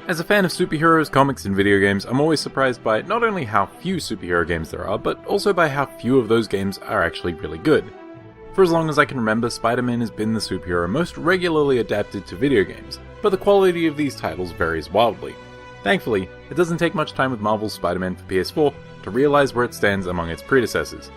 As a fan of superheroes, comics, and video games, I'm always surprised by not only how few superhero games there are, but also by how few of those games are actually really good. For as long as I can remember, Spider-Man has been the superhero most regularly adapted to video games, but the quality of these titles varies wildly. Thankfully, it doesn't take much time with Marvel's Spider-Man for PS4 to realize where it stands among its predecessors.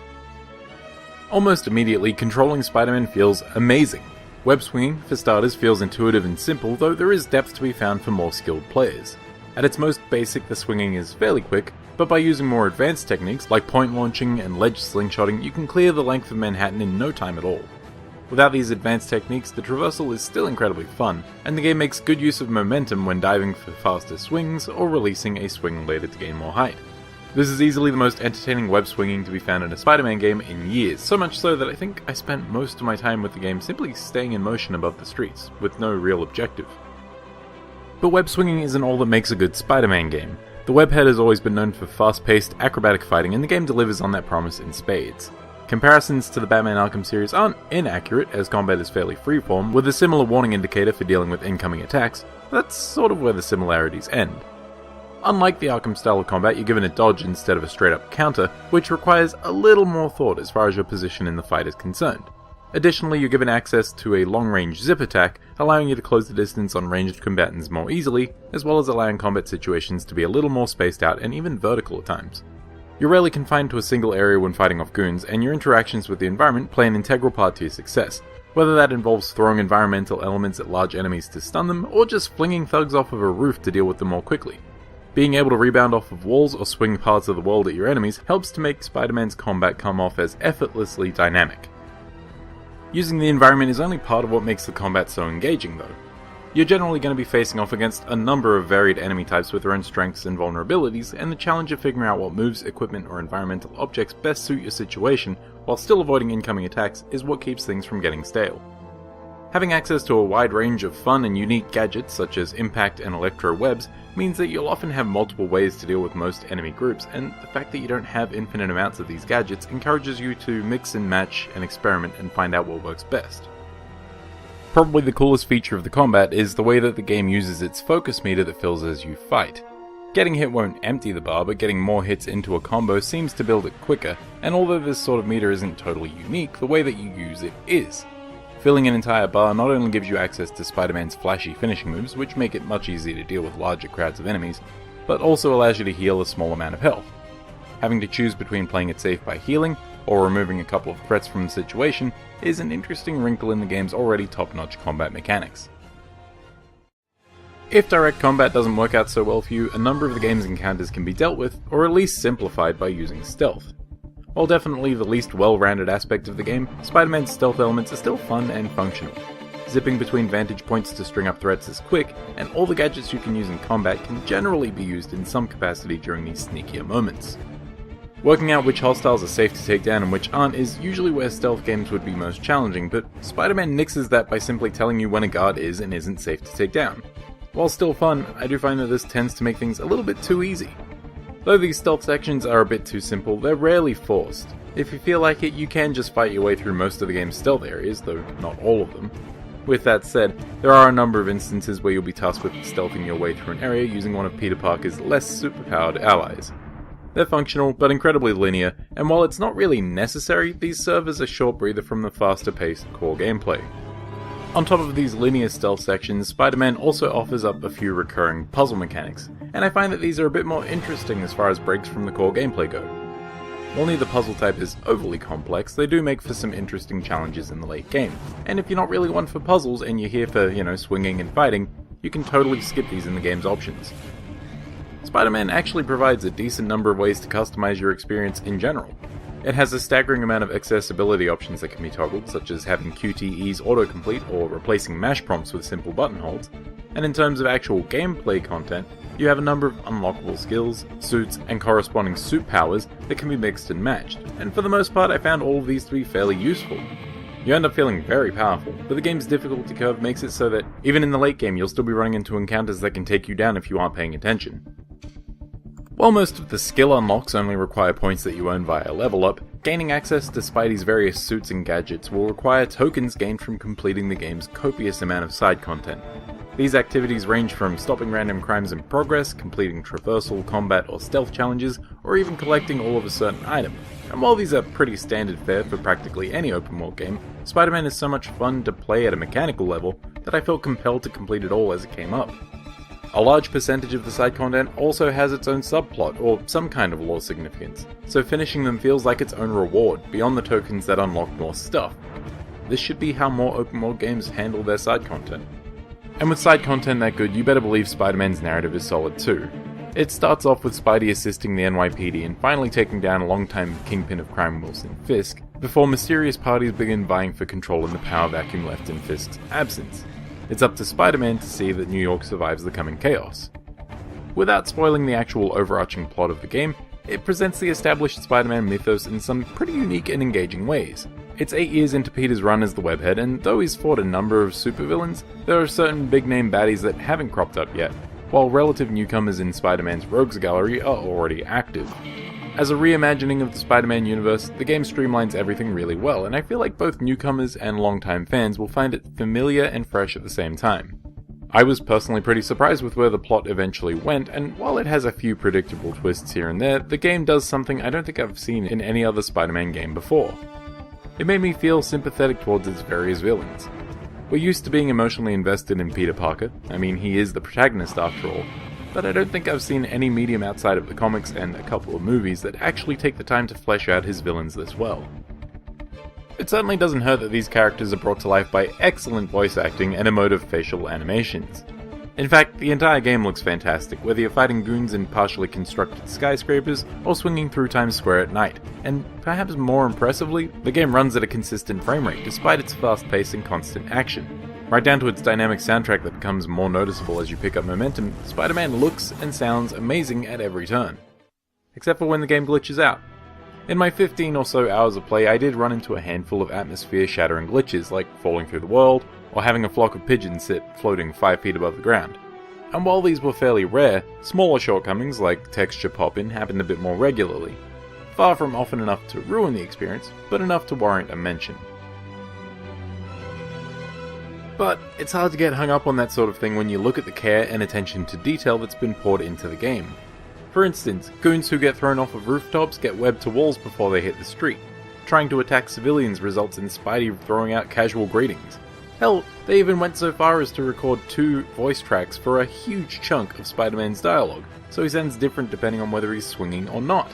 Almost immediately, controlling Spider-Man feels amazing. Web swinging, for starters, feels intuitive and simple, though there is depth to be found for more skilled players. At its most basic, the swinging is fairly quick, but by using more advanced techniques like point launching and ledge slingshotting, you can clear the length of Manhattan in no time at all. Without these advanced techniques, the traversal is still incredibly fun, and the game makes good use of momentum when diving for faster swings or releasing a swing later to gain more height. This is easily the most entertaining web swinging to be found in a Spider-Man game in years, so much so that I think I spent most of my time with the game simply staying in motion above the streets, with no real objective. But web swinging isn't all that makes a good Spider-Man game. The webhead has always been known for fast-paced, acrobatic fighting, and the game delivers on that promise in spades. Comparisons to the Batman Arkham series aren't inaccurate, as combat is fairly freeform, with a similar warning indicator for dealing with incoming attacks, but that's sort of where the similarities end. Unlike the Arkham style of combat, you're given a dodge instead of a straight-up counter, which requires a little more thought as far as your position in the fight is concerned. Additionally, you're given access to a long-range zip attack, allowing you to close the distance on ranged combatants more easily, as well as allowing combat situations to be a little more spaced out and even vertical at times. You're rarely confined to a single area when fighting off goons, and your interactions with the environment play an integral part to your success, whether that involves throwing environmental elements at large enemies to stun them, or just flinging thugs off of a roof to deal with them more quickly. Being able to rebound off of walls or swing parts of the world at your enemies helps to make Spider-Man's combat come off as effortlessly dynamic. Using the environment is only part of what makes the combat so engaging though. You're generally going to be facing off against a number of varied enemy types with their own strengths and vulnerabilities, and the challenge of figuring out what moves, equipment, or environmental objects best suit your situation while still avoiding incoming attacks is what keeps things from getting stale. Having access to a wide range of fun and unique gadgets such as impact and electro webs means that you'll often have multiple ways to deal with most enemy groups, and the fact that you don't have infinite amounts of these gadgets encourages you to mix and match and experiment and find out what works best. Probably the coolest feature of the combat is the way that the game uses its focus meter that fills as you fight. Getting hit won't empty the bar, but getting more hits into a combo seems to build it quicker, and although this sort of meter isn't totally unique, the way that you use it is. Filling an entire bar not only gives you access to Spider-Man's flashy finishing moves, which make it much easier to deal with larger crowds of enemies, but also allows you to heal a small amount of health. Having to choose between playing it safe by healing, or removing a couple of threats from the situation, is an interesting wrinkle in the game's already top-notch combat mechanics. If direct combat doesn't work out so well for you, a number of the game's encounters can be dealt with, or at least simplified by using stealth. While definitely the least well-rounded aspect of the game, Spider-Man's stealth elements are still fun and functional. Zipping between vantage points to string up threats is quick, and all the gadgets you can use in combat can generally be used in some capacity during these sneakier moments. Working out which hostiles are safe to take down and which aren't is usually where stealth games would be most challenging, but Spider-Man nixes that by simply telling you when a guard is and isn't safe to take down. While still fun, I do find that this tends to make things a little bit too easy. Though these stealth sections are a bit too simple, they're rarely forced. If you feel like it, you can just fight your way through most of the game's stealth areas, though not all of them. With that said, there are a number of instances where you'll be tasked with stealthing your way through an area using one of Peter Parker's less superpowered allies. They're functional, but incredibly linear, and while it's not really necessary, these serve as a short breather from the faster-paced core gameplay. On top of these linear stealth sections, Spider-Man also offers up a few recurring puzzle mechanics, and I find that these are a bit more interesting as far as breaks from the core gameplay go. While neither puzzle type is overly complex, they do make for some interesting challenges in the late game, and if you're not really one for puzzles and you're here for, swinging and fighting, you can totally skip these in the game's options. Spider-Man actually provides a decent number of ways to customize your experience in general. It has a staggering amount of accessibility options that can be toggled, such as having QTEs autocomplete or replacing mash prompts with simple button holds, and in terms of actual gameplay content, you have a number of unlockable skills, suits, and corresponding suit powers that can be mixed and matched, and for the most part I found all of these to be fairly useful. You end up feeling very powerful, but the game's difficulty curve makes it so that even in the late game you'll still be running into encounters that can take you down if you aren't paying attention. While most of the skill unlocks only require points that you earn via level up, gaining access to Spidey's various suits and gadgets will require tokens gained from completing the game's copious amount of side content. These activities range from stopping random crimes in progress, completing traversal, combat or stealth challenges, or even collecting all of a certain item. And while these are pretty standard fare for practically any open world game, Spider-Man is so much fun to play at a mechanical level that I felt compelled to complete it all as it came up. A large percentage of the side content also has its own subplot or some kind of lore significance, so finishing them feels like its own reward beyond the tokens that unlock more stuff. This should be how more open world games handle their side content. And with side content that good, you better believe Spider-Man's narrative is solid too. It starts off with Spidey assisting the NYPD in finally taking down a longtime kingpin of crime, Wilson Fisk, before mysterious parties begin vying for control in the power vacuum left in Fisk's absence. It's up to Spider-Man to see that New York survives the coming chaos. Without spoiling the actual overarching plot of the game, it presents the established Spider-Man mythos in some pretty unique and engaging ways. It's 8 years into Peter's run as the Webhead, and though he's fought a number of supervillains, there are certain big-name baddies that haven't cropped up yet, while relative newcomers in Spider-Man's rogues gallery are already active. As a reimagining of the Spider-Man universe, the game streamlines everything really well, and I feel like both newcomers and longtime fans will find it familiar and fresh at the same time. I was personally pretty surprised with where the plot eventually went, and while it has a few predictable twists here and there, the game does something I don't think I've seen in any other Spider-Man game before. It made me feel sympathetic towards its various villains. We're used to being emotionally invested in Peter Parker, I mean he is the protagonist after all, but I don't think I've seen any medium outside of the comics and a couple of movies that actually take the time to flesh out his villains this well. It certainly doesn't hurt that these characters are brought to life by excellent voice acting and emotive facial animations. In fact, the entire game looks fantastic, whether you're fighting goons in partially constructed skyscrapers or swinging through Times Square at night, and perhaps more impressively, the game runs at a consistent frame rate despite its fast pace and constant action. Right down to its dynamic soundtrack that becomes more noticeable as you pick up momentum, Spider-Man looks and sounds amazing at every turn. Except for when the game glitches out. In my 15 or so hours of play, I did run into a handful of atmosphere-shattering glitches, like falling through the world, or having a flock of pigeons sit floating 5 feet above the ground. And while these were fairly rare, smaller shortcomings like texture pop-in happened a bit more regularly. Far from often enough to ruin the experience, but enough to warrant a mention. But it's hard to get hung up on that sort of thing when you look at the care and attention to detail that's been poured into the game. For instance, goons who get thrown off of rooftops get webbed to walls before they hit the street. Trying to attack civilians results in Spidey throwing out casual greetings. Hell, they even went so far as to record 2 voice tracks for a huge chunk of Spider-Man's dialogue, so he sounds different depending on whether he's swinging or not.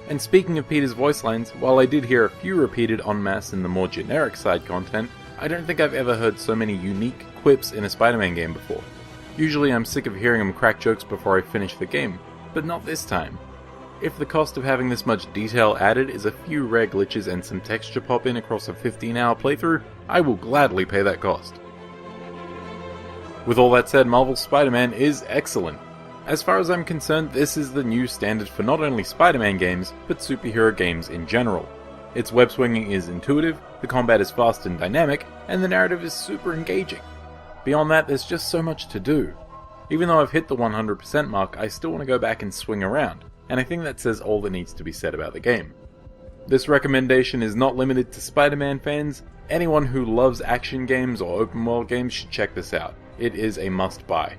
And speaking of Peter's voice lines, while I did hear a few repeated en masse in the more generic side content, I don't think I've ever heard so many unique quips in a Spider-Man game before. Usually I'm sick of hearing him crack jokes before I finish the game, but not this time. If the cost of having this much detail added is a few rare glitches and some texture pop-in across a 15-hour playthrough, I will gladly pay that cost. With all that said, Marvel's Spider-Man is excellent. As far as I'm concerned, this is the new standard for not only Spider-Man games, but superhero games in general. Its web swinging is intuitive, the combat is fast and dynamic, and the narrative is super engaging. Beyond that, there's just so much to do. Even though I've hit the 100% mark, I still want to go back and swing around, and I think that says all that needs to be said about the game. This recommendation is not limited to Spider-Man fans. Anyone who loves action games or open world games should check this out. It is a must-buy.